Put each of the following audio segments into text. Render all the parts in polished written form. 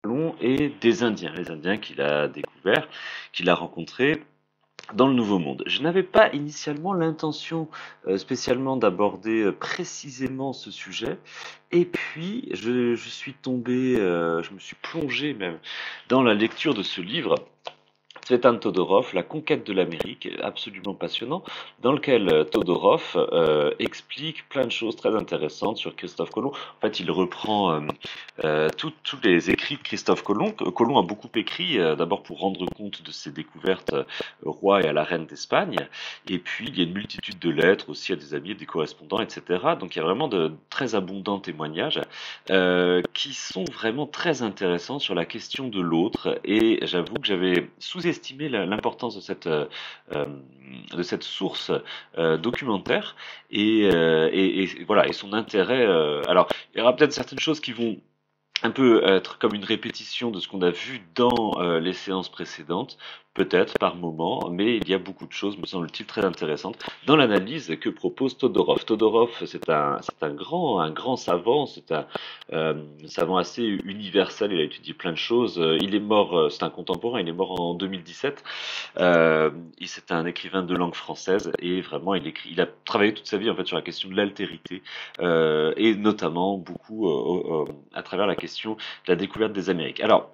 Colomb et des Indiens, les Indiens qu'il a découverts, qu'il a rencontrés dans le Nouveau Monde. Je n'avais pas initialement l'intention spécialement d'aborder précisément ce sujet, et puis je suis tombé, je me suis plongé même dans la lecture de ce livre. Tzvetan Todorov, La conquête de l'Amérique, absolument passionnant, dans lequel Todorov explique plein de choses très intéressantes sur Christophe Colomb. En fait, il reprend tous les écrits de Christophe Colomb. Colomb a beaucoup écrit, d'abord pour rendre compte de ses découvertes au roi et à la reine d'Espagne, et puis il y a une multitude de lettres aussi à des amis, des correspondants, etc. Donc il y a vraiment de très abondants témoignages qui sont vraiment très intéressants sur la question de l'autre, et j'avoue que j'avais sous-estimé l'importance euh, de cette source documentaire et voilà, et son intérêt. Alors, il y aura peut-être certaines choses qui vont un peu être comme une répétition de ce qu'on a vu dans les séances précédentes, peut-être par moment, mais il y a beaucoup de choses, me semble-t-il, très intéressantes dans l'analyse que propose Todorov. Todorov, c'est un grand savant, c'est un savant assez universel, il a étudié plein de choses. Il est mort, c'est un contemporain, il est mort en 2017. C'est un écrivain de langue française et vraiment, il a travaillé toute sa vie en fait sur la question de l'altérité et notamment beaucoup à travers la question de la découverte des Amériques. Alors,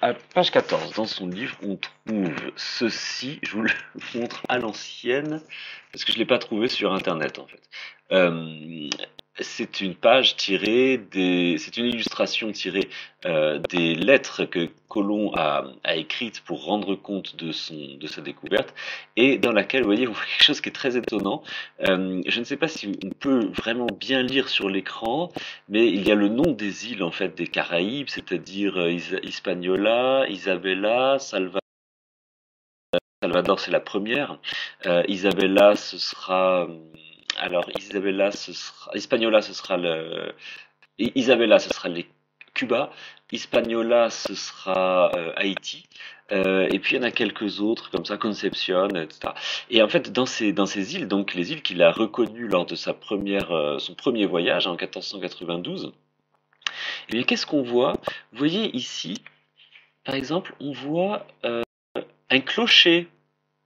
à page 14, dans son livre, on trouve ceci, je vous le montre à l'ancienne, parce que je ne l'ai pas trouvé sur Internet en fait. Euh, c'est une page c'est une illustration tirée des lettres que Colomb a écrites pour rendre compte de sa découverte, et dans laquelle, vous voyez, on voit quelque chose qui est très étonnant. Je ne sais pas si on peut vraiment bien lire sur l'écran, mais il y a le nom des îles en fait des Caraïbes, c'est-à-dire Hispaniola, Isabella, Salvador, c'est la première. Isabella, ce sera alors Isabella, Hispaniola, ce sera Isabella, ce sera les Cuba. Hispaniola, ce sera Haïti. Et puis il y en a quelques autres comme ça, Concepción, etc. Et en fait, dans ces îles, donc les îles qu'il a reconnues lors de son premier voyage en 1492, eh bien, qu'est-ce qu'on voit? Vous voyez ici, par exemple, on voit un clocher.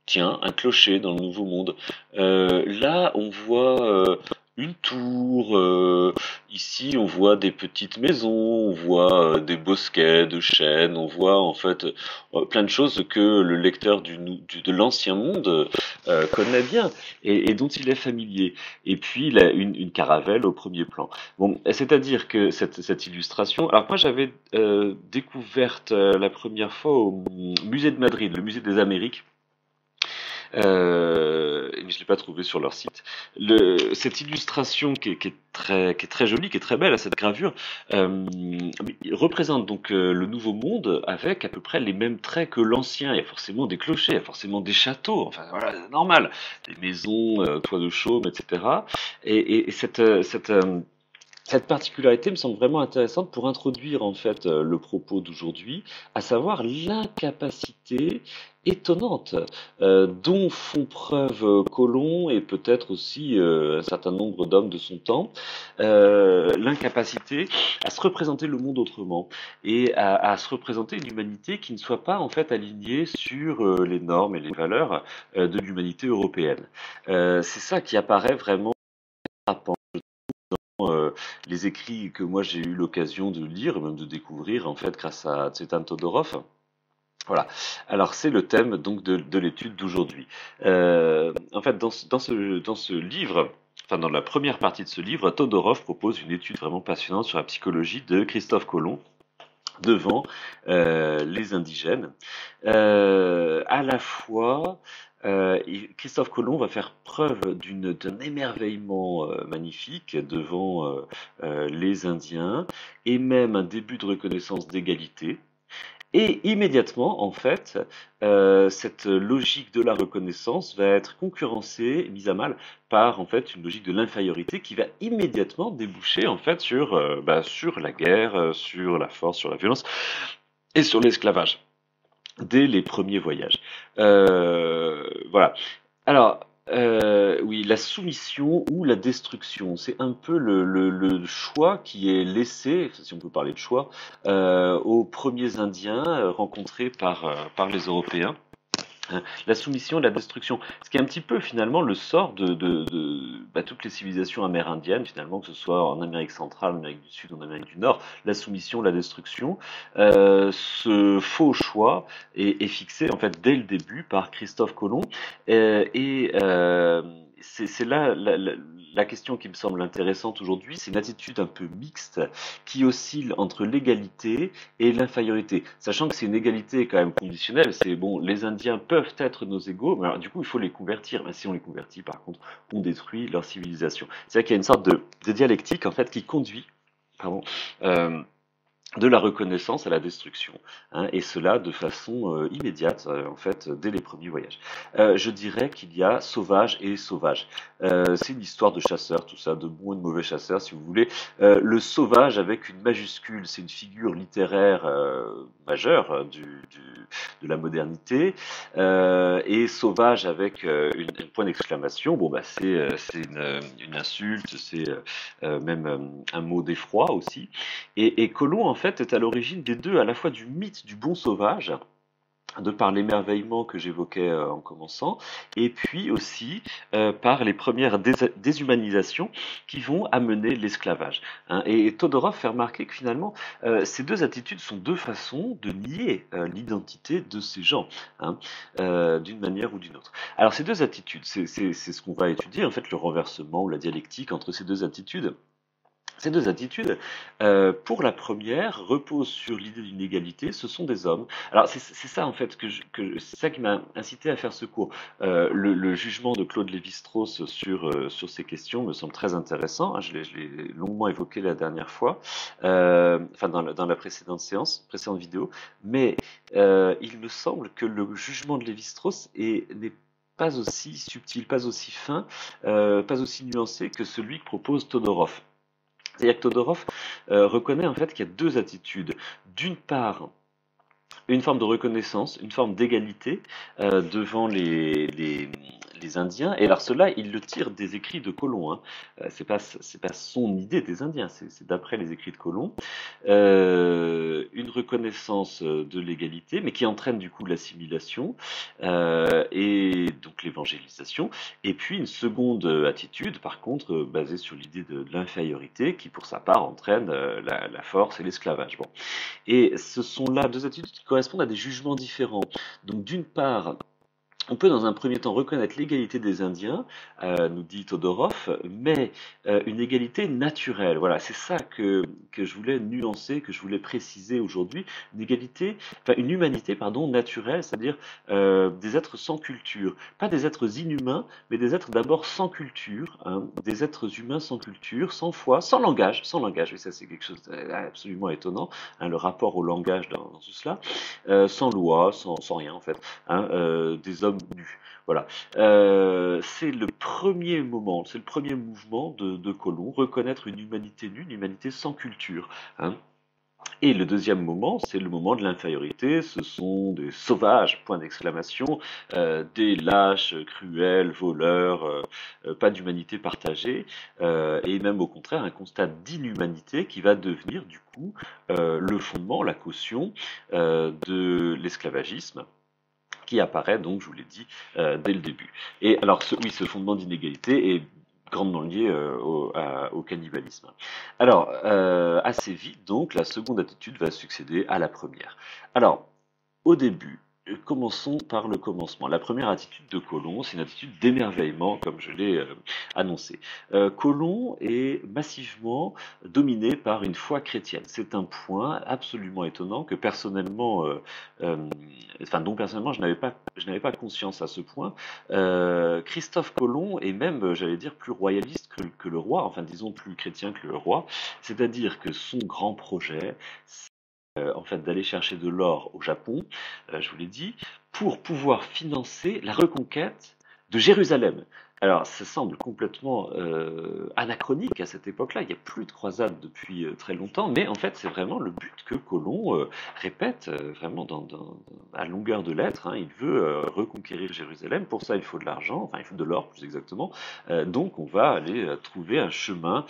Tiens, un clocher dans le Nouveau Monde. Là, on voit une tour. Ici, on voit des petites maisons. On voit des bosquets de chênes. On voit en fait plein de choses que le lecteur de l'Ancien Monde connaît bien et dont il est familier. Et puis, il a une caravelle au premier plan. Bon, c'est-à-dire que cette illustration. Alors moi, j'avais découverte la première fois au musée de Madrid, le musée des Amériques. Mais je l'ai pas trouvé sur leur site. Cette illustration qui est très jolie, qui est très belle, cette gravure, représente donc le Nouveau Monde avec à peu près les mêmes traits que l'ancien. Il y a forcément des clochers, il y a forcément des châteaux, enfin voilà, normal, des maisons, toits de chaume, etc. Et cette particularité me semble vraiment intéressante pour introduire en fait le propos d'aujourd'hui, à savoir l'incapacité étonnante dont font preuve Colomb et peut-être aussi un certain nombre d'hommes de son temps, l'incapacité à se représenter le monde autrement et à se représenter une humanité qui ne soit pas en fait alignée sur les normes et les valeurs de l'humanité européenne. C'est ça qui apparaît vraiment frappant, les écrits que moi j'ai eu l'occasion de lire et même de découvrir en fait grâce à Tzvetan Todorov. Voilà. Alors c'est le thème donc de l'étude d'aujourd'hui. En fait, dans ce livre, enfin dans la première partie de ce livre, Todorov propose une étude vraiment passionnante sur la psychologie de Christophe Colomb devant les indigènes. À la fois, Christophe Colomb va faire preuve d'un émerveillement magnifique devant les Indiens et même un début de reconnaissance d'égalité. Et immédiatement, en fait, cette logique de la reconnaissance va être concurrencée, mise à mal, par en fait une logique de l'infériorité qui va immédiatement déboucher en fait sur la guerre, sur la force, sur la violence et sur l'esclavage dès les premiers voyages. Voilà. Alors, Oui, la soumission ou la destruction, c'est un peu le choix qui est laissé, si on peut parler de choix, aux premiers Indiens rencontrés par les Européens. La soumission et la destruction, ce qui est un petit peu finalement le sort de toutes les civilisations amérindiennes, finalement, que ce soit en Amérique centrale, en Amérique du Sud, en Amérique du Nord, la soumission, la destruction. Ce faux choix est fixé en fait dès le début par Christophe Colomb, c'est là la question qui me semble intéressante aujourd'hui, c'est une attitude un peu mixte qui oscille entre l'égalité et l'infériorité, sachant que c'est une égalité quand même conditionnelle, c'est bon, les Indiens peuvent être nos égaux, mais alors, du coup il faut les convertir, mais si on les convertit par contre, on détruit leur civilisation. C'est-à-dire qu'il y a une sorte de dialectique en fait qui conduit, pardon, euh, de la reconnaissance à la destruction, hein, et cela de façon immédiate, en fait, dès les premiers voyages. Je dirais qu'il y a sauvage et sauvage. C'est une histoire de chasseurs, tout ça, de bons et de mauvais chasseurs, si vous voulez. Le sauvage avec une majuscule, c'est une figure littéraire majeure de la modernité, et sauvage avec un point d'exclamation, bon bah c'est une insulte, c'est même un mot d'effroi aussi. Et Colomb, en fait, est à l'origine des deux, à la fois du mythe du bon sauvage, de par l'émerveillement que j'évoquais en commençant, et puis aussi par les premières déshumanisations qui vont amener l'esclavage, hein. Et Todorov fait remarquer que finalement, ces deux attitudes sont deux façons de nier l'identité de ces gens, hein, d'une manière ou d'une autre. Alors ces deux attitudes, c'est ce qu'on va étudier, en fait, le renversement ou la dialectique entre ces deux attitudes. Ces deux attitudes, pour la première, reposent sur l'idée d'une égalité. Ce sont des hommes. Alors c'est ça en fait c'est ça qui m'a incité à faire ce cours. Le jugement de Claude Lévi-Strauss sur ces questions me semble très intéressant, hein. Je l'ai longuement évoqué la dernière fois, enfin dans la précédente séance, précédente vidéo. Mais il me semble que le jugement de Lévi-Strauss n'est pas aussi subtil, pas aussi fin, pas aussi nuancé que celui que propose Todorov. C'est-à-dire que Todorov reconnaît en fait qu'il y a deux attitudes. D'une part, une forme de reconnaissance, une forme d'égalité devant les Indiens. Et alors cela, il le tire des écrits de Colomb, hein. C'est pas son idée des Indiens, c'est d'après les écrits de Colomb. Une reconnaissance de l'égalité, mais qui entraîne du coup l'assimilation et donc l'évangélisation. Et puis une seconde attitude, par contre, basée sur l'idée de l'infériorité, qui pour sa part entraîne la force et l'esclavage. Bon. Et ce sont là deux attitudes qui correspondent à des jugements différents. Donc d'une part, on peut dans un premier temps reconnaître l'égalité des Indiens, nous dit Todorov, mais une égalité naturelle. Voilà, c'est ça que je voulais nuancer, que je voulais préciser aujourd'hui. Une égalité, enfin une humanité, pardon, naturelle, c'est-à-dire des êtres sans culture. Pas des êtres inhumains, mais des êtres d'abord sans culture, hein, des êtres humains sans culture, sans foi, sans langage, sans langage. Et ça, c'est quelque chose d'absolument étonnant, hein, le rapport au langage dans tout cela. Sans loi, sans rien en fait, hein, des hommes nus. Voilà. C'est le premier moment, c'est le premier mouvement de Colomb, reconnaître une humanité nue, une humanité sans culture, hein. Et le deuxième moment, c'est le moment de l'infériorité. Ce sont des sauvages, point d'exclamation, des lâches, cruels, voleurs, pas d'humanité partagée, et même au contraire un constat d'inhumanité qui va devenir du coup le fondement, la caution de l'esclavagisme qui apparaît donc, je vous l'ai dit, dès le début. Et alors, ce fondement d'inégalité est grandement lié au cannibalisme. Alors, assez vite, donc, la seconde attitude va succéder à la première. Alors, au début, commençons par le commencement. La première attitude de Colomb, c'est une attitude d'émerveillement, comme je l'ai annoncé. Colomb est massivement dominé par une foi chrétienne. C'est un point absolument étonnant que personnellement, dont personnellement je n'avais pas conscience à ce point. Christophe Colomb est même, j'allais dire, plus royaliste que le roi, enfin disons plus chrétien que le roi. C'est-à-dire que son grand projet, en fait, d'aller chercher de l'or au Japon, je vous l'ai dit, pour pouvoir financer la reconquête de Jérusalem. Alors, ça semble complètement anachronique à cette époque-là. Il n'y a plus de croisade depuis très longtemps, mais en fait, c'est vraiment le but que Colomb répète vraiment à longueur de lettres, hein. Il veut reconquérir Jérusalem. Pour ça, il faut de l'argent, enfin, il faut de l'or plus exactement. Donc, on va aller trouver un chemin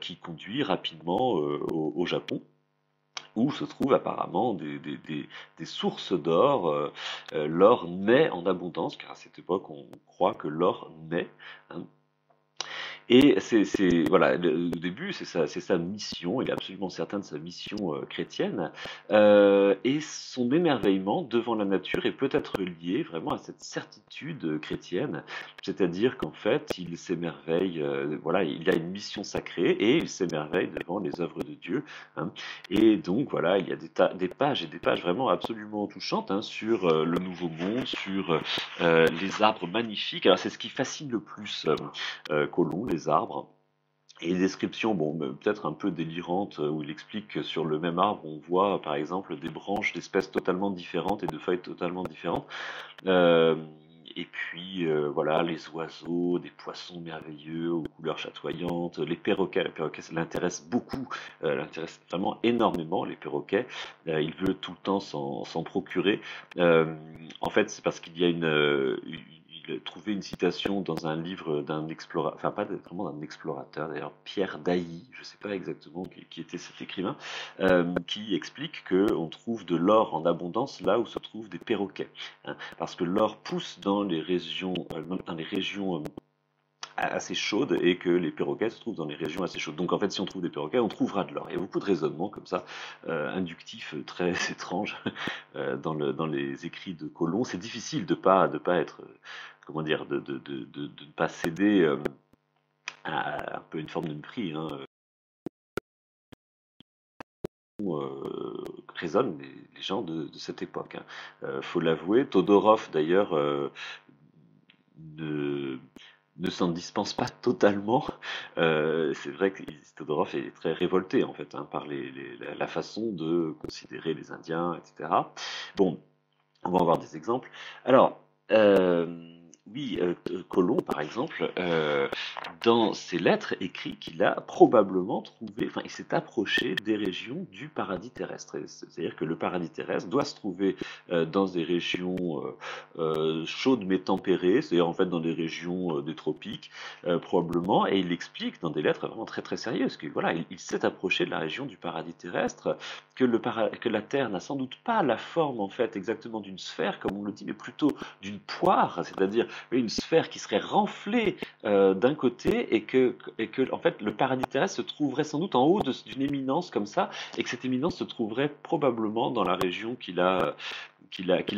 qui conduit rapidement au Japon, où se trouvent apparemment des sources d'or. L'or naît en abondance, car à cette époque, on croit que l'or naît, hein. Et voilà, au début, c'est sa mission, il est absolument certain de sa mission chrétienne, et son émerveillement devant la nature est peut-être lié vraiment à cette certitude chrétienne, c'est-à-dire qu'en fait, il s'émerveille, voilà, il a une mission sacrée et il s'émerveille devant les œuvres de Dieu, hein. Et donc voilà, il y a des pages et des pages vraiment absolument touchantes, hein, sur le Nouveau Monde, sur les arbres magnifiques. Alors c'est ce qui fascine le plus Colomb, les arbres. Et les descriptions, bon, peut-être un peu délirantes, où il explique que sur le même arbre, on voit par exemple des branches d'espèces totalement différentes et de feuilles totalement différentes. Euh, et puis voilà, les oiseaux, des poissons merveilleux aux couleurs chatoyantes, les perroquets, ça l'intéresse beaucoup, l'intéresse vraiment énormément, les perroquets. Il veut tout le temps s'en procurer. En fait, c'est parce qu'il y a il trouvait une citation dans un livre d'un explorateur, enfin pas vraiment d'un explorateur d'ailleurs, Pierre Dailly, je ne sais pas exactement qui était cet écrivain, qui explique qu'on trouve de l'or en abondance là où se trouvent des perroquets, hein, parce que l'or pousse dans les régions assez chaudes et que les perroquets se trouvent dans les régions assez chaudes. Donc en fait, si on trouve des perroquets, on trouvera de l'or. Il y a beaucoup de raisonnements comme ça, inductifs, très étranges dans les écrits de Colomb. C'est difficile de pas être, comment dire, de ne pas céder à un peu une forme de mépris, hein, raisonnent les gens de cette époque, hein. Faut l'avouer, Todorov d'ailleurs ne, ne s'en dispense pas totalement. C'est vrai que Todorov est très révolté en fait, hein, par la façon de considérer les Indiens, etc. Bon, on va en voir des exemples. Alors, oui, Colomb, par exemple, dans ses lettres, écrit qu'il a probablement trouvé, enfin, il s'est approché des régions du paradis terrestre. C'est-à-dire que le paradis terrestre doit se trouver dans des régions chaudes mais tempérées, c'est-à-dire en fait dans des régions des tropiques, probablement, et il explique dans des lettres vraiment très très sérieuses que voilà, il s'est approché de la région du paradis terrestre, que la Terre n'a sans doute pas la forme en fait exactement d'une sphère, comme on le dit, mais plutôt d'une poire, c'est-à-dire une sphère qui serait renflée d'un côté et que en fait le paradis terrestre se trouverait sans doute en haut d'une éminence comme ça, et que cette éminence se trouverait probablement dans la région qu'il a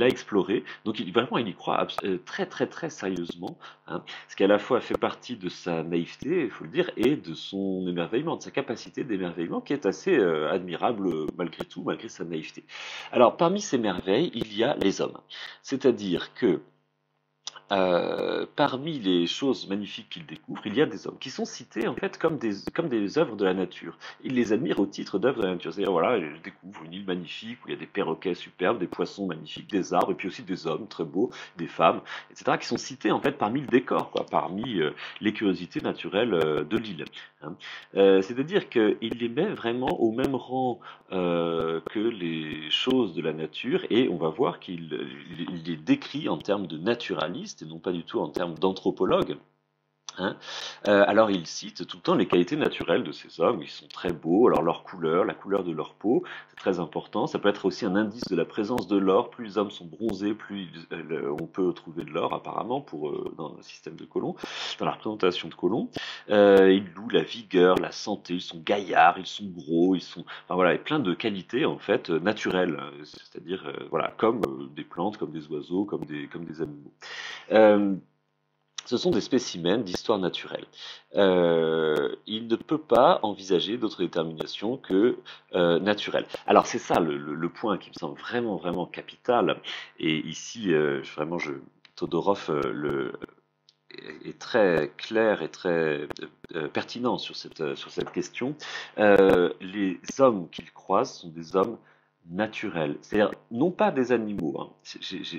explorée. Donc vraiment il y croit très très très sérieusement, hein, ce qui à la fois fait partie de sa naïveté, il faut le dire, et de son émerveillement, de sa capacité d'émerveillement qui est assez admirable malgré tout, malgré sa naïveté. Alors parmi ces merveilles, il y a les hommes, c'est-à-dire que parmi les choses magnifiques qu'il découvre, il y a des hommes qui sont cités en fait comme des œuvres de la nature. Il les admire au titre d'œuvres de la nature. C'est-à-dire, voilà, je découvre une île magnifique où il y a des perroquets superbes, des poissons magnifiques, des arbres, et puis aussi des hommes très beaux, des femmes, etc., qui sont cités en fait parmi le décor, quoi, parmi les curiosités naturelles de l'île, hein. C'est-à-dire qu'il les met vraiment au même rang que les choses de la nature, et on va voir il les décrit en termes de naturaliste et non pas du tout en termes d'anthropologue, hein. Alors il cite tout le temps les qualités naturelles de ces hommes, ils sont très beaux, alors leur couleur, la couleur de leur peau, c'est très important, ça peut être aussi un indice de la présence de l'or, plus les hommes sont bronzés, plus on peut trouver de l'or apparemment dans le système de Colomb, dans la représentation de Colomb. Il loue la vigueur, la santé, ils sont gaillards, ils sont gros, enfin voilà, il y a plein de qualités en fait naturelles, c'est-à-dire voilà, comme des plantes, comme des oiseaux, comme des animaux. Euh, Ce sont des spécimens d'histoire naturelle. Il ne peut pas envisager d'autre détermination que naturelle. Alors c'est ça le point qui me semble vraiment vraiment capital. Et ici, vraiment, Todorov est très clair et très pertinent sur cette question. Les hommes qu'il croise sont des hommes naturels, c'est-à-dire non pas des animaux, hein.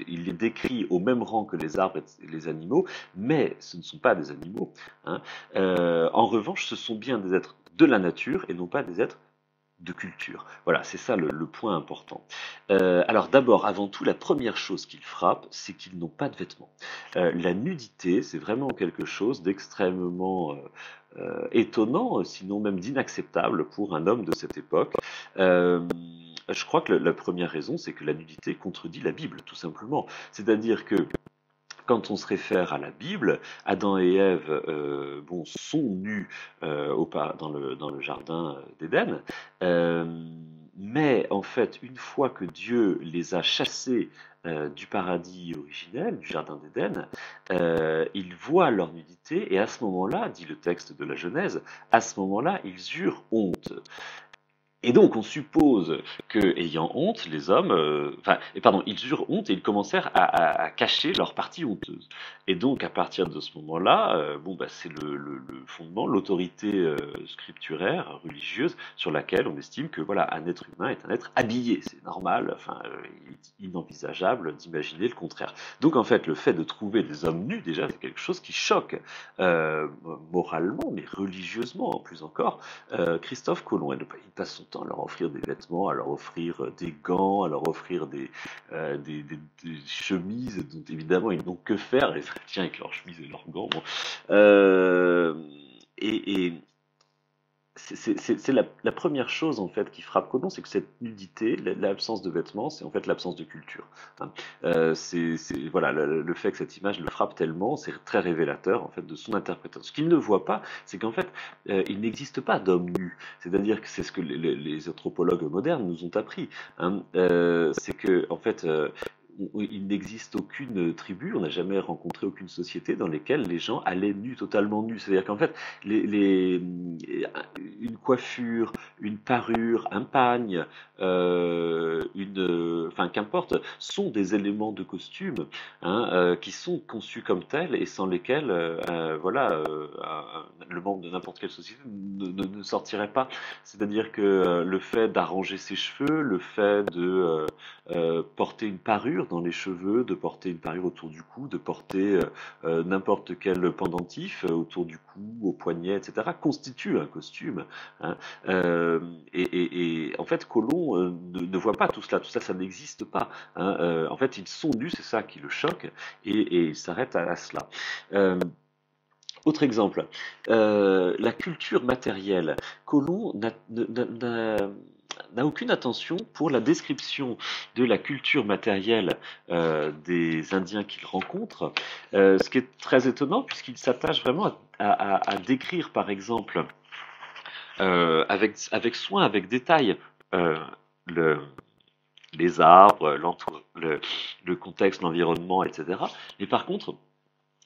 Il les décrit au même rang que les arbres et les animaux, mais ce ne sont pas des animaux, hein. En revanche, ce sont bien des êtres de la nature et non pas des êtres de culture. Voilà, c'est ça le point important. Alors d'abord, avant tout, la première chose qu'ils frappent, c'est qu'ils n'ont pas de vêtements. La nudité, c'est vraiment quelque chose d'extrêmement étonnant, sinon même d'inacceptable pour un homme de cette époque. Euh, je crois que la première raison, c'est que la nudité contredit la Bible, tout simplement. C'est-à-dire que quand on se réfère à la Bible, Adam et Ève bon, sont nus dans le jardin d'Éden, euh, mais en fait, une fois que Dieu les a chassés du paradis originel, du jardin d'Éden, ils voient leur nudité et à ce moment-là, dit le texte de la Genèse, à ce moment-là, ils eurent honte. Et donc, on suppose que, ayant honte, les hommes, pardon, ils eurent honte et ils commencèrent à cacher leur partie honteuse. Et donc, à partir de ce moment-là, bon, bah, c'est le fondement, l'autorité scripturaire, religieuse, sur laquelle on estime que, voilà, un être humain est un être habillé. C'est normal, enfin, il est inenvisageable d'imaginer le contraire. Donc, en fait, le fait de trouver des hommes nus, déjà, c'est quelque chose qui choque moralement, mais religieusement, en plus encore. Christophe Colomb, il passe son temps à leur offrir des vêtements, à leur offrir des gants, à leur offrir des chemises dont évidemment ils n'ont que faire, les chrétiens avec leurs chemises et leurs gants. Bon. Euh, et c'est la première chose en fait qui frappe Colomb, c'est que cette nudité, l'absence de vêtements, c'est en fait l'absence de culture, hein. Voilà, le fait que cette image le frappe tellement, c'est très révélateur en fait de son interprétation. Ce qu'il ne voit pas, c'est qu'en fait, il n'existe pas d'homme nu. C'est-à-dire que c'est ce que les anthropologues modernes nous ont appris, hein. C'est que en fait, il n'existe aucune tribu, on n'a jamais rencontré aucune société dans laquelle les gens allaient nus, totalement nus. C'est-à-dire qu'en fait, une coiffure, une parure, un pagne, enfin qu'importe, sont des éléments de costume, hein, qui sont conçus comme tels et sans lesquels, voilà, le membre de n'importe quelle société ne sortirait pas. C'est-à-dire que le fait d'arranger ses cheveux, le fait de porter une parure dans les cheveux, de porter une parure autour du cou, de porter n'importe quel pendentif autour du cou, au poignet, etc., constitue un costume, hein. En fait, Colomb ne voit pas tout cela. Tout ça, ça n'existe pas, hein. En fait, ils sont nus, c'est ça qui le choque, et il s'arrête à cela. Euh, Autre exemple, la culture matérielle. Colomb n'a aucune attention pour la description de la culture matérielle des Indiens qu'il rencontre, ce qui est très étonnant puisqu'il s'attache vraiment à décrire, par exemple, avec soin, avec détail, euh, le, les arbres, le contexte, l'environnement, etc. Mais par contre,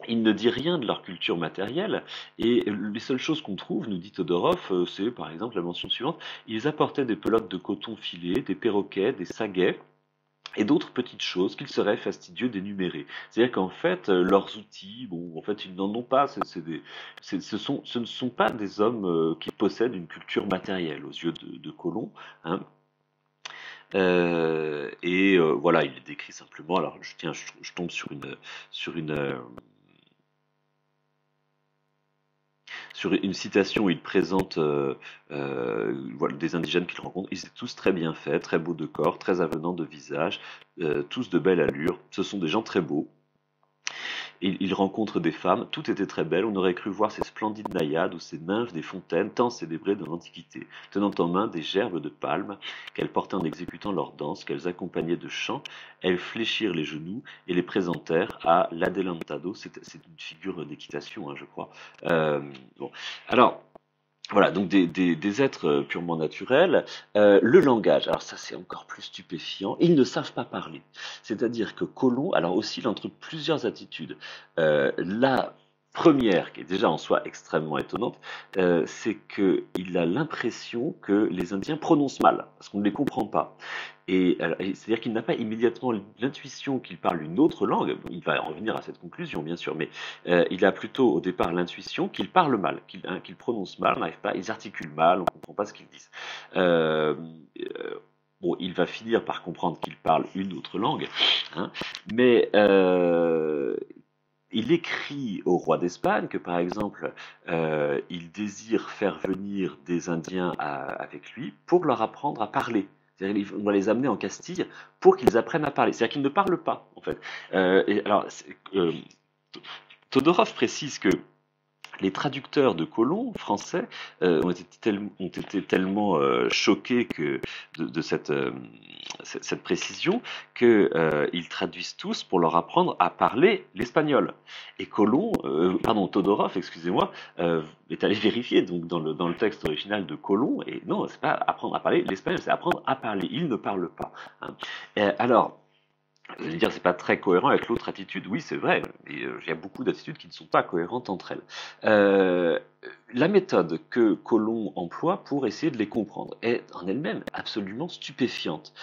il ne dit rien de leur culture matérielle, et les seules choses qu'on trouve, nous dit Todorov, c'est par exemple la mention suivante: ils apportaient des pelotes de coton filées, des perroquets, des saguets, et d'autres petites choses qu'il serait fastidieux d'énumérer. C'est-à-dire qu'en fait, leurs outils, bon, en fait, ils n'en ont pas. Ce ne sont pas des hommes qui possèdent une culture matérielle aux yeux de Colomb, hein. Voilà, il les décrit simplement. Alors, je tombe sur une citation où il présente voilà, des indigènes qu'il rencontre. Ils étaient tous très bien faits, très beaux de corps, très avenants de visage, tous de belle allure. Ce sont des gens très beaux. Il rencontre des femmes, toutes étaient très belles, on aurait cru voir ces splendides naïades ou ces nymphes des fontaines tant célébrées dans l'Antiquité, tenant en main des gerbes de palmes qu'elles portaient en exécutant leur danse, qu'elles accompagnaient de chants. Elles fléchirent les genoux et les présentèrent à l'adelantado. C'est une figure d'équitation, hein, je crois. Bon. Alors, voilà, donc des êtres purement naturels. Le langage, alors ça c'est encore plus stupéfiant, ils ne savent pas parler. C'est-à-dire que Colomb, alors oscille entre plusieurs attitudes. La première, qui est déjà en soi extrêmement étonnante, c'est qu'il a l'impression que les Indiens prononcent mal, parce qu'on ne les comprend pas. C'est-à-dire qu'il n'a pas immédiatement l'intuition qu'ils parlent une autre langue. Il va en revenir à cette conclusion, bien sûr, mais il a plutôt au départ l'intuition qu'ils parlent mal, qu'ils prononcent mal, on n'arrive pas, ils articulent mal, on ne comprend pas ce qu'ils disent. Euh, Bon, il va finir par comprendre qu'il parle une autre langue, hein, mais il écrit au roi d'Espagne que, par exemple, il désire faire venir des Indiens avec lui pour leur apprendre à parler. C'est-à-dire, on va les amener en Castille pour qu'ils apprennent à parler. C'est-à-dire qu'ils ne parlent pas, en fait. Et alors, Todorov précise que les traducteurs de Colomb français ont été tellement choqués de cette précision qu'ils traduisent tous pour leur apprendre à parler l'espagnol. Et Todorov, excusez-moi, est allé vérifier donc dans le texte original de Colomb, et non, c'est pas apprendre à parler l'espagnol, c'est apprendre à parler. Il ne parle pas, hein. Alors, je veux dire, c'est pas très cohérent avec l'autre attitude. Oui, c'est vrai. Il y a beaucoup d'attitudes qui ne sont pas cohérentes entre elles. Euh, la méthode que Colomb emploie pour essayer de les comprendre est en elle-même absolument stupéfiante.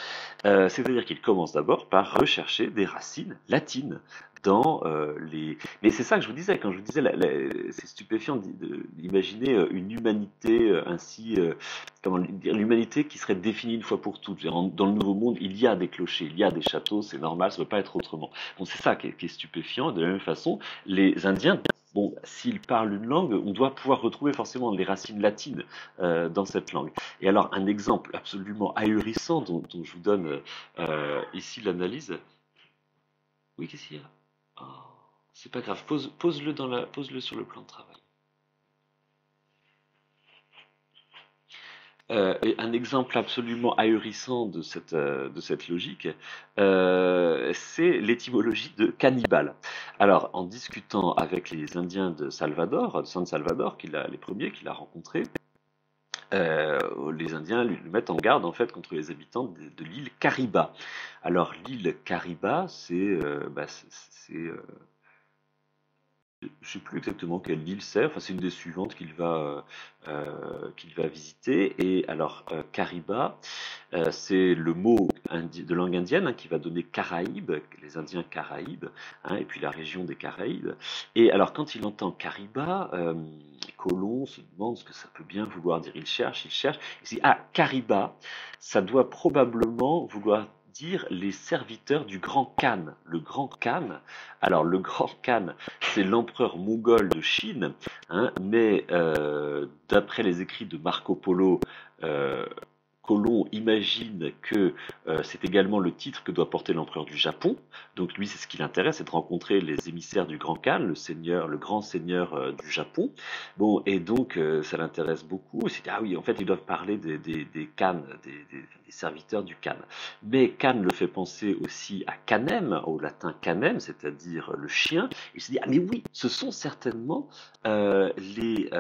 C'est-à-dire qu'il commence d'abord par rechercher des racines latines dans les... Mais c'est ça que je vous disais, quand je vous disais, c'est stupéfiant d'imaginer une humanité ainsi... comment dire, l'humanité qui serait définie une fois pour toutes. Dans le Nouveau Monde, il y a des clochers, il y a des châteaux, c'est normal, ça ne peut pas être autrement. Bon, c'est ça qui est stupéfiant. De la même façon, les Indiens, bon, s'ils parlent une langue, on doit pouvoir retrouver forcément les racines latines dans cette langue. Et alors, un exemple absolument ahurissant dont je vous donne ici l'analyse. Oui, qu'est-ce qu'il y a? Oh, c'est pas grave, pose-le sur le plan de travail. Et un exemple absolument ahurissant de cette logique, c'est l'étymologie de cannibale. Alors, en discutant avec les Indiens de Salvador, de San Salvador, les premiers qu'il a rencontrés, les Indiens le mettent en garde en fait contre les habitants de l'île Cariba. Alors l'île Cariba, je sais plus exactement quelle île c'est, enfin c'est une des suivantes qu'il va visiter. Et alors Cariba, c'est le mot de langue indienne, hein, qui va donner Caraïbes, les Indiens Caraïbes, hein, et puis la région des Caraïbes. Et alors quand il entend Cariba, Colomb se demande ce que ça peut bien vouloir dire. Il cherche, il se dit ah, Cariba, ça doit probablement vouloir dire les serviteurs du grand Khan. Le grand Khan, alors le grand Khan, c'est l'empereur mongol de Chine, hein, mais d'après les écrits de Marco Polo, euh, Colomb imagine que c'est également le titre que doit porter l'empereur du Japon. Donc lui, c'est ce qui l'intéresse, c'est de rencontrer les émissaires du Grand Khan, le grand seigneur du Japon. Bon, et donc ça l'intéresse beaucoup. Il s'est dit, ah oui, en fait, ils doivent parler des Khan, des serviteurs du Khan. Mais Khan le fait penser aussi à Canem, au latin Canem, c'est-à-dire le chien. Il se dit, ah mais oui, ce sont certainement les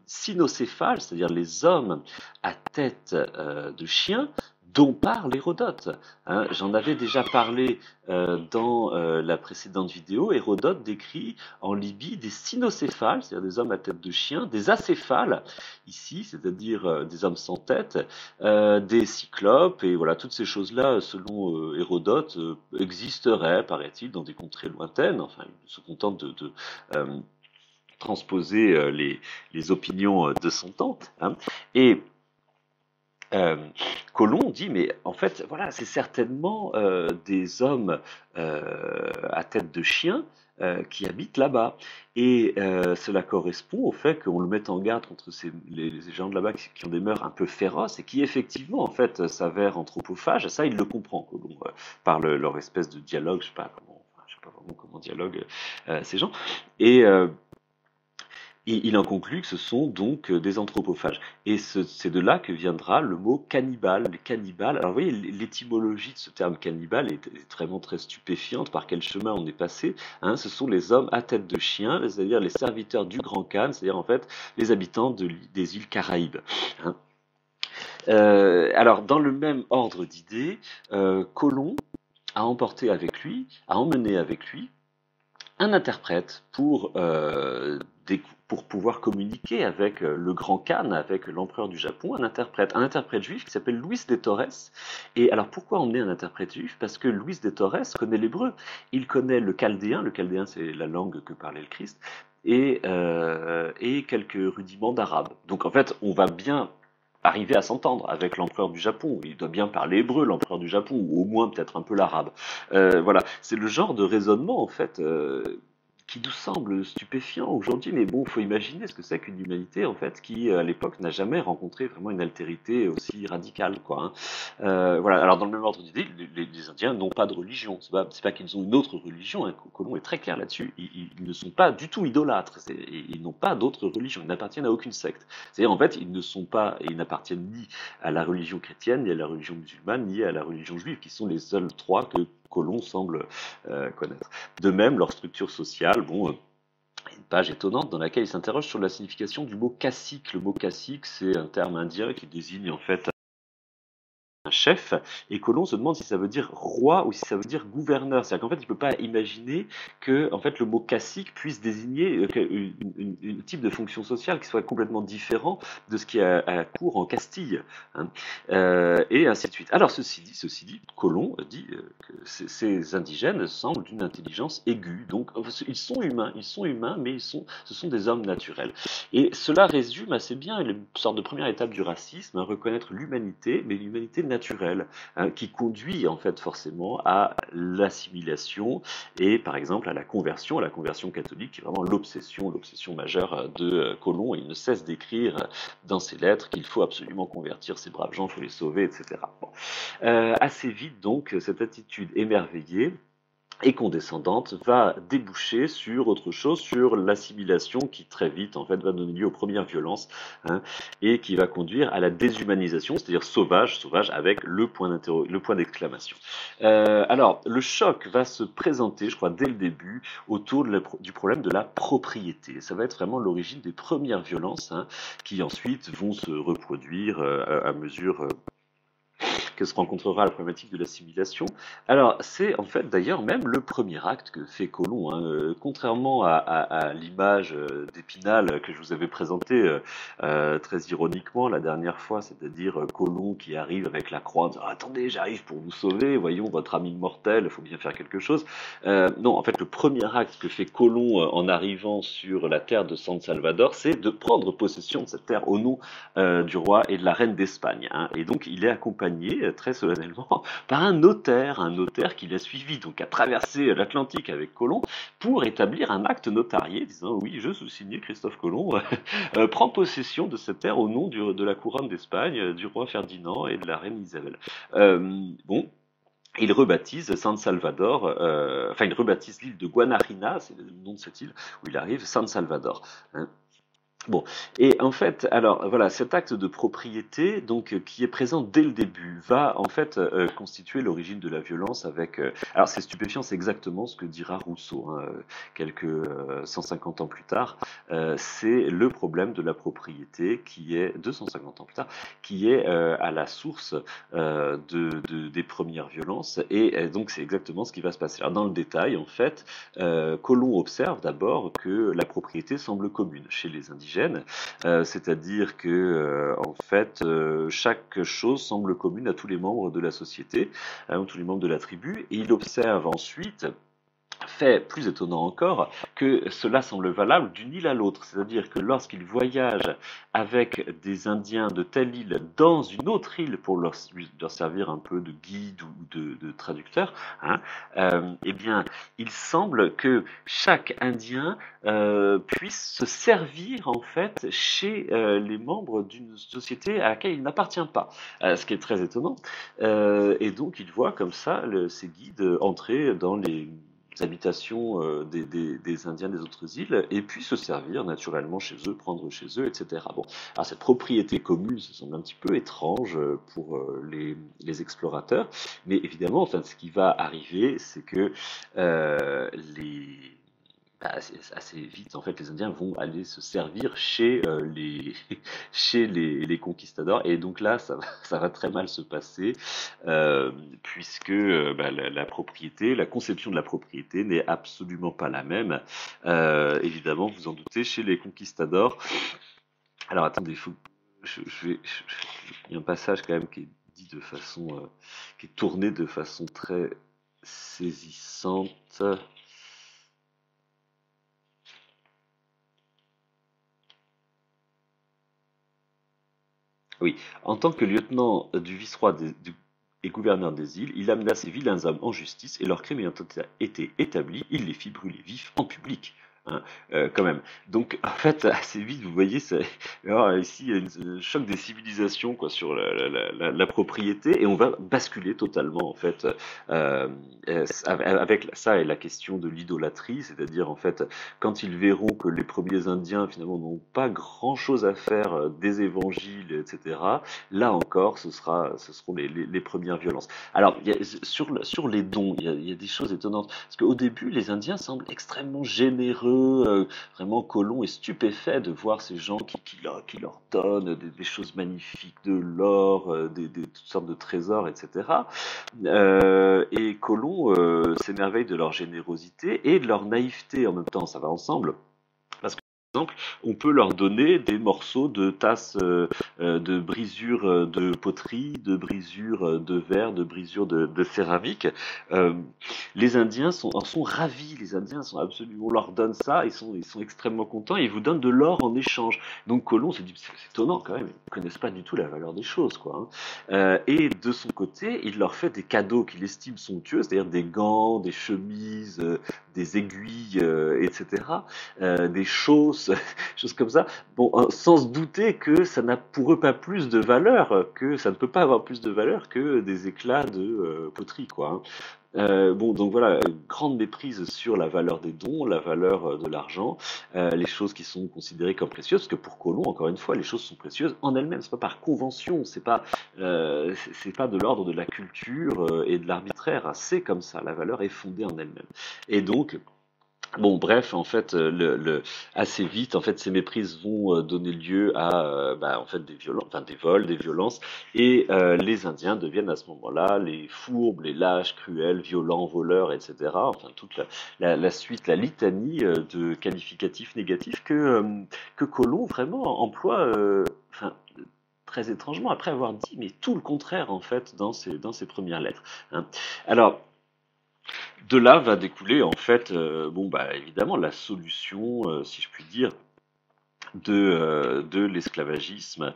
cynocéphales, c'est-à-dire les hommes à tête de chien dont parle Hérodote. Hein, j'en avais déjà parlé dans la précédente vidéo. Hérodote décrit en Libye des cynocéphales, c'est-à-dire des hommes à tête de chien, des acéphales, ici, c'est-à-dire des hommes sans tête, des cyclopes, et voilà, toutes ces choses-là, selon Hérodote, existeraient, paraît-il, dans des contrées lointaines. Enfin, il se contente de transposer les opinions de son temps, hein. Et Colomb dit, mais en fait, voilà, c'est certainement des hommes à tête de chien qui habitent là-bas. Et cela correspond au fait qu'on le mette en garde contre les gens de là-bas qui ont des mœurs un peu féroces et qui effectivement, en fait, s'avèrent anthropophages. Ça, il le comprend, Colomb, par leur espèce de dialogue, je sais pas vraiment comment dialoguent ces gens. Et il en conclut que ce sont donc des anthropophages. Et c'est de là que viendra le mot cannibale. Les cannibales, alors vous voyez, l'étymologie de ce terme cannibale est vraiment très stupéfiante. Par quel chemin on est passé, hein? Ce sont les hommes à tête de chien, c'est-à-dire les serviteurs du Grand Khan, c'est-à-dire en fait les habitants des îles Caraïbes, hein. Alors, dans le même ordre d'idées, Colomb a emmené avec lui un interprète pour pouvoir communiquer avec le grand Khan, avec l'empereur du Japon, un interprète juif qui s'appelle Luis de Torres. Et alors pourquoi emmener un interprète juif? Parce que Luis de Torres connaît l'hébreu, il connaît le chaldéen c'est la langue que parlait le Christ, et quelques rudiments d'arabe. Donc en fait, on va bien arriver à s'entendre avec l'empereur du Japon. Il doit bien parler hébreu, l'empereur du Japon, ou au moins peut-être un peu l'arabe. Voilà, c'est le genre de raisonnement en fait qui nous semble stupéfiant aujourd'hui, mais bon, faut imaginer ce que c'est qu'une humanité en fait qui à l'époque n'a jamais rencontré vraiment une altérité aussi radicale, quoi. Hein. Voilà. Alors dans le même ordre d'idée, les Indiens n'ont pas de religion. C'est pas qu'ils ont une autre religion. Hein. Colomb est très clair là-dessus. Ils ne sont pas du tout idolâtres. Ils n'ont pas d'autre religion. Ils n'appartiennent à aucune secte. C'est-à-dire en fait, ils ne sont pas et ils n'appartiennent ni à la religion chrétienne, ni à la religion musulmane, ni à la religion juive, qui sont les seuls trois que Colomb semble connaître. De même, leur structure sociale, bon, une page étonnante dans laquelle il s'interroge sur la signification du mot cacique. Le mot cacique, c'est un terme indien qui désigne en fait un chef, et Colomb se demande si ça veut dire roi ou si ça veut dire gouverneur. C'est-à-dire qu'en fait, il ne peut pas imaginer que en fait, le mot cacique puisse désigner un type de fonction sociale qui soit complètement différent de ce qui est à la cour en Castille. Hein. Et ainsi de suite. Alors, ceci dit, Colomb dit que ces indigènes semblent d'une intelligence aiguë. Donc, ils sont humains, mais ce sont des hommes naturels. Et cela résume assez bien une sorte de première étape du racisme, hein, reconnaître l'humanité, mais l'humanité naturelle, hein, qui conduit en fait forcément à l'assimilation et par exemple à la conversion catholique, qui est vraiment l'obsession majeure de Colomb. Il ne cesse d'écrire dans ses lettres qu'il faut absolument convertir ces braves gens, il faut les sauver, etc. Bon. Assez vite donc, cette attitude émerveillée et condescendante va déboucher sur autre chose, sur l'assimilation qui très vite en fait va donner lieu aux premières violences, hein, et qui va conduire à la déshumanisation, c'est-à-dire sauvage avec le point d'exclamation. Alors le choc va se présenter, je crois dès le début, autour du problème de la propriété. Ça va être vraiment l'origine des premières violences, hein, qui ensuite vont se reproduire à mesure que se rencontrera la problématique de l'assimilation. Alors, c'est en fait d'ailleurs même le premier acte que fait Colomb. Hein. Contrairement à l'image d'Épinal que je vous avais présentée très ironiquement la dernière fois, c'est-à-dire Colomb qui arrive avec la croix en disant attendez, j'arrive pour vous sauver, voyons votre ami mortel, il faut bien faire quelque chose. Non, en fait, le premier acte que fait Colomb en arrivant sur la terre de San Salvador, c'est de prendre possession de cette terre au nom du roi et de la reine d'Espagne. Hein. Et donc, il est accompagné très solennellement par un notaire qui l'a suivi, donc a traversé l'Atlantique avec Colomb pour établir un acte notarié disant oui, je sous-signais Christophe Colomb prend possession de cette terre au nom de la couronne d'Espagne, du roi Ferdinand et de la reine Isabelle. Bon. Il rebaptise San Salvador, il rebaptise l'île de Guanarina, c'est le nom de cette île où il arrive, San Salvador. Hein. Bon, et en fait, alors voilà, cet acte de propriété, donc qui est présent dès le début, va en fait constituer l'origine de la violence avec. Alors c'est stupéfiant, c'est exactement ce que dira Rousseau, hein, quelques 150 ans plus tard. C'est le problème de la propriété qui est 250 ans plus tard, qui est à la source des premières violences, et donc c'est exactement ce qui va se passer. Alors dans le détail, en fait, Colomb observe d'abord que la propriété semble commune chez les indigènes. C'est-à-dire que en fait chaque chose semble commune à tous les membres de la société, tous les membres de la tribu, et il observe ensuite fait plus étonnant encore que cela semble valable d'une île à l'autre, c'est-à-dire que lorsqu'il voyage avec des Indiens de telle île dans une autre île pour leur servir un peu de guide ou de traducteur, hein, eh bien, il semble que chaque Indien puisse se servir en fait chez les membres d'une société à laquelle il n'appartient pas, ce qui est très étonnant. Et donc, il voit comme ça ces guides entrer dans les habitations des Indiens des autres îles, et puis se servir naturellement chez eux, prendre chez eux, etc. Bon, alors cette propriété commune, ça semble un petit peu étrange pour les explorateurs, mais évidemment, enfin, ce qui va arriver, c'est que assez vite, en fait, les Indiens vont aller se servir chez chez les conquistadors, et donc là, ça va très mal se passer, puisque la propriété, la conception de la propriété n'est absolument pas la même. Évidemment, vous en doutez, chez les conquistadors. Alors attendez, il y a un passage quand même qui est dit de façon, qui est tourné de façon très saisissante. Oui, en tant que lieutenant du vice-roi et gouverneur des îles, il amena ces vilains hommes en justice et leur crime ayant été établi, il les fit brûler vifs en public. Hein, quand même. Donc, en fait, assez vite, vous voyez, alors, ici, il y a un choc des civilisations quoi, sur la propriété et on va basculer totalement, en fait, avec ça et la question de l'idolâtrie, c'est-à-dire, en fait, quand ils verront que les premiers Indiens, finalement, n'ont pas grand-chose à faire des évangiles, etc., là encore, ce seront les premières violences. Alors, sur les dons, il y a des choses étonnantes. Parce qu'au début, les Indiens semblent extrêmement généreux, vraiment Colomb est stupéfait de voir ces gens qui leur donnent des choses magnifiques, de l'or, toutes sortes de trésors, etc. Et Colomb s'émerveille de leur générosité et de leur naïveté en même temps, ça va ensemble. Parce que, par exemple, on peut leur donner des morceaux de tasses, de brisures de poterie, de brisures de verre, de brisures de céramique. Euh, les Indiens en sont ravis. Les Indiens sont absolument, on leur donne ça, ils sont extrêmement contents et ils vous donnent de l'or en échange. Donc Colomb se dit, c'est étonnant quand même, ils ne connaissent pas du tout la valeur des choses, quoi. Hein. Et de son côté, il leur fait des cadeaux qu'il estime somptueux, c'est-à-dire des gants, des chemises, des aiguilles, etc., des choses, choses comme ça. Bon, sans se douter que ça n'a pour eux pas plus de valeur, que ça ne peut pas avoir plus de valeur que des éclats de poterie, quoi. Hein. Bon, donc voilà, grande méprise sur la valeur des dons, la valeur de l'argent, les choses qui sont considérées comme précieuses, parce que pour Colomb, encore une fois, les choses sont précieuses en elles-mêmes, c'est pas par convention, c'est pas de l'ordre de la culture et de l'arbitraire, c'est comme ça, la valeur est fondée en elle-même. Et donc, bon, bref, en fait, assez vite, en fait, ces méprises vont donner lieu à, bah, en fait, enfin, des vols, des violences, et les Indiens deviennent à ce moment-là les fourbes, les lâches, cruels, violents, voleurs, etc. Enfin, toute la suite, la litanie de qualificatifs négatifs que Colomb vraiment emploie, enfin, très étrangement, après avoir dit, mais tout le contraire, en fait, dans ses premières lettres. Hein. Alors, de là va découler en fait, bon bah évidemment la solution, si je puis dire, de l'esclavagisme.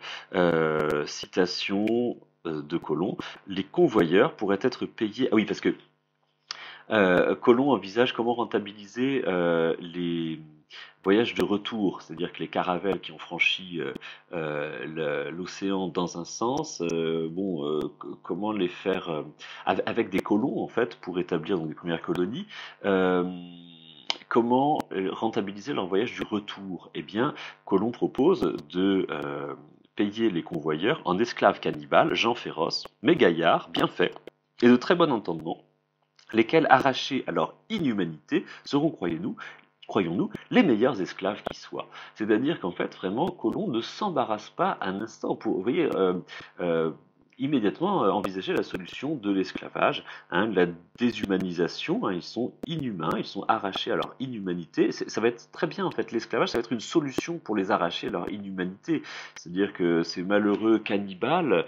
Citation de Colomb, les convoyeurs pourraient être payés. Ah oui, parce que Colomb envisage comment rentabiliser les voyages de retour, c'est-à-dire que les caravelles qui ont franchi l'océan dans un sens, bon, comment les faire avec des colons en fait pour établir donc, des premières colonies. euh, Comment rentabiliser leur voyage du retour? Eh bien, Colomb propose de payer les convoyeurs en esclaves cannibales, gens féroces, mais gaillards, bien faits, et de très bon entendement, lesquels, arrachés à leur inhumanité, seront, croyons-nous, les meilleurs esclaves qui soient. C'est-à-dire qu'en fait, vraiment, Colomb ne s'embarrasse pas un instant pour, vous voyez, euh, immédiatement envisager la solution de l'esclavage, hein, de la déshumanisation, hein, ils sont inhumains, ils sont arrachés à leur inhumanité. Ça va être très bien, en fait, l'esclavage, ça va être une solution pour les arracher à leur inhumanité. C'est-à-dire que ces malheureux cannibales,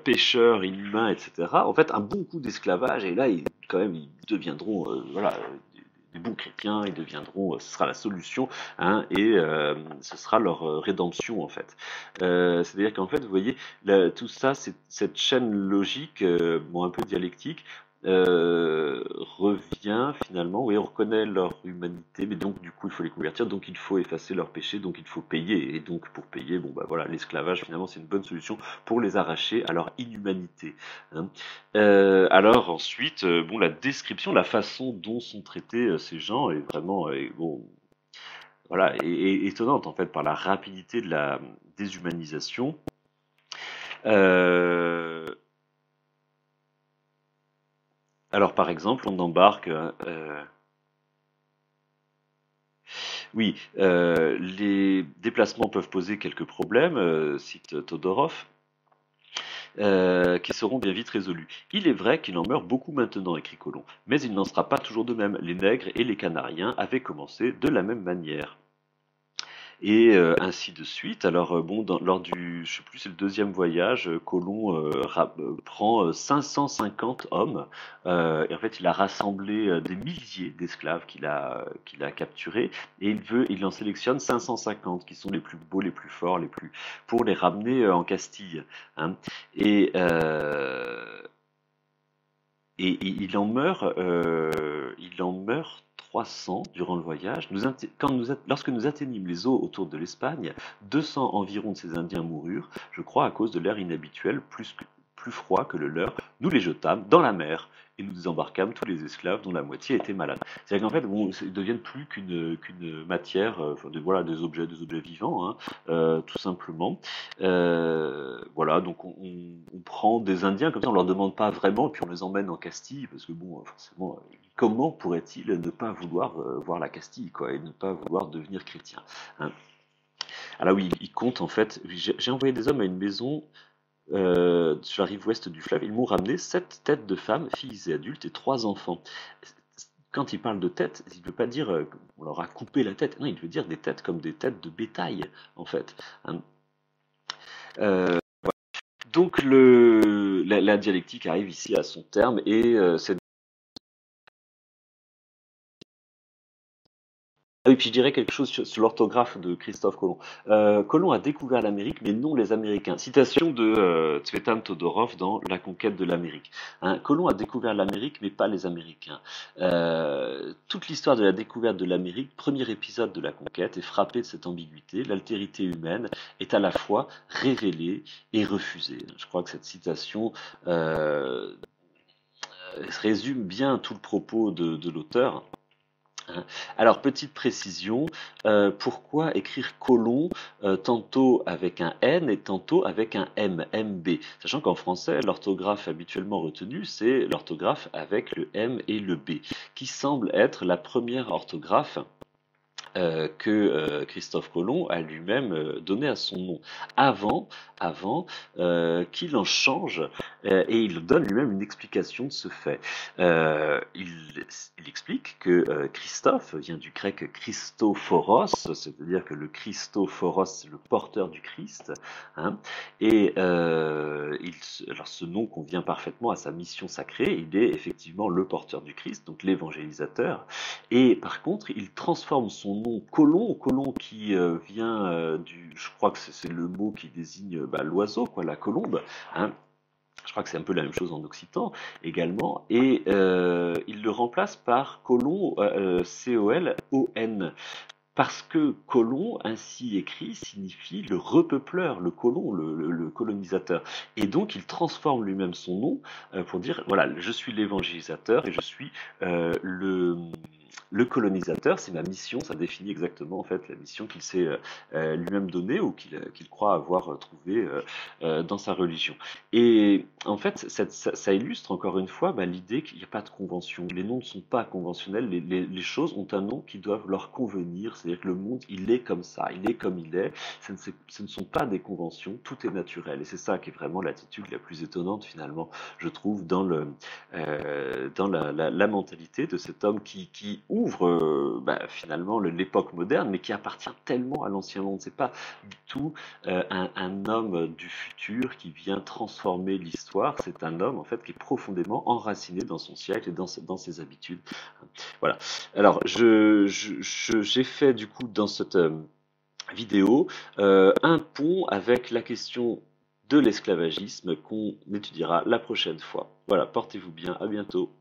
pêcheurs, inhumains, etc., en fait, un bon coup d'esclavage, et là, quand même, ils deviendront, voilà, des bons chrétiens, ils deviendront, ce sera la solution, hein, et ce sera leur rédemption en fait. C'est-à-dire qu'en fait, vous voyez, tout ça, cette chaîne logique, bon, un peu dialectique, revient finalement, oui, on reconnaît leur humanité, mais donc du coup il faut les convertir, donc il faut effacer leurs péchés, donc il faut payer, et donc pour payer, bon bah voilà, l'esclavage finalement c'est une bonne solution pour les arracher à leur inhumanité. Hein. Alors ensuite, bon, la description, la façon dont sont traités ces gens est vraiment, bon, voilà, est étonnante en fait par la rapidité de la déshumanisation. Euh, alors par exemple, on embarque, oui, les déplacements peuvent poser quelques problèmes, cite Todorov. Qui seront bien vite résolus. Il est vrai qu'il en meurt beaucoup maintenant, écrit Colomb, mais il n'en sera pas toujours de même. Les nègres et les canariens avaient commencé de la même manière. et ainsi de suite. Alors bon, lors du, je sais plus, c'est le deuxième voyage, Colomb prend 550 hommes, et en fait il a rassemblé des milliers d'esclaves qu'il a capturés, et il en sélectionne 550 qui sont les plus beaux, les plus forts, les plus pour les ramener en Castille, hein. Et il en meurt 300 durant le voyage. Lorsque nous atteignîmes les eaux autour de l'Espagne, 200 environ de ces Indiens moururent, je crois à cause de l'air inhabituel, plus froid que le leur. Nous les jetâmes dans la mer et nous désembarquâmes tous les esclaves dont la moitié étaient malades. C'est-à-dire qu'en fait, bon, ils deviennent plus qu'une matière, voilà, des objets vivants, hein, tout simplement. Voilà, donc on prend des Indiens comme ça, on leur demande pas vraiment, et puis on les emmène en Castille, parce que bon, forcément, comment pourrait-il ne pas vouloir voir la Castille, quoi, et ne pas vouloir devenir chrétien, hein. Alors oui, il compte en fait, j'ai envoyé des hommes à une maison sur la rive ouest du fleuve, ils m'ont ramené 7 têtes de femmes, filles et adultes, et 3 enfants. Quand il parle de tête, il ne veut pas dire qu'on leur a coupé la tête, non, il veut dire des têtes comme des têtes de bétail, en fait, hein. Donc la dialectique arrive ici à son terme et cette Ah oui, puis je dirais quelque chose sur l'orthographe de Christophe Colomb. Colomb a découvert l'Amérique, mais non les Américains. Citation de Tsvetan Todorov dans La conquête de l'Amérique, hein. Colomb a découvert l'Amérique, mais pas les Américains. Toute l'histoire de la découverte de l'Amérique, premier épisode de la conquête, est frappée de cette ambiguïté. L'altérité humaine est à la fois révélée et refusée. Je crois que cette citation résume bien tout le propos de l'auteur. Alors, petite précision, pourquoi écrire colon tantôt avec un N et tantôt avec un M, MB? Sachant qu'en français, l'orthographe habituellement retenue, c'est l'orthographe avec le M et le B, qui semble être la première orthographe que Christophe Colomb a lui-même donné à son nom, avant qu'il en change, et il donne lui-même une explication de ce fait. Il explique que Christophe vient du grec Christophoros, c'est-à-dire que le Christophoros, c'est le porteur du Christ, hein, et alors ce nom convient parfaitement à sa mission sacrée. Il est effectivement le porteur du Christ, donc l'évangélisateur, et par contre, il transforme son nom Colomb qui vient je crois que c'est le mot qui désigne l'oiseau, quoi, la colombe, hein. Je crois que c'est un peu la même chose en occitan également, et il le remplace par Colon, C-O-L-O-N. Parce que colon, ainsi écrit, signifie le repeupleur, le colon, le colonisateur. Et donc, il transforme lui-même son nom pour dire, voilà, je suis l'évangélisateur et je suis le colonisateur. C'est ma mission, ça définit exactement en fait la mission qu'il s'est lui-même donnée ou qu'il croit avoir trouvée dans sa religion. Et en fait, ça illustre encore une fois l'idée qu'il n'y a pas de convention. Les noms ne sont pas conventionnels, les choses ont un nom qui doivent leur convenir. C'est-à-dire que le monde, il est comme ça, il est comme il est. Ce ne sont pas des conventions, tout est naturel. Et c'est ça qui est vraiment l'attitude la plus étonnante finalement, je trouve, dans la mentalité de cet homme qui ouvre finalement l'époque moderne, mais qui appartient tellement à l'ancien monde. C'est pas du tout un homme du futur qui vient transformer l'histoire. C'est un homme en fait qui est profondément enraciné dans son siècle et dans ses habitudes. Voilà. Alors, j'ai fait du coup dans cette vidéo un pont avec la question de l'esclavagisme qu'on étudiera la prochaine fois. Voilà, portez-vous bien, à bientôt.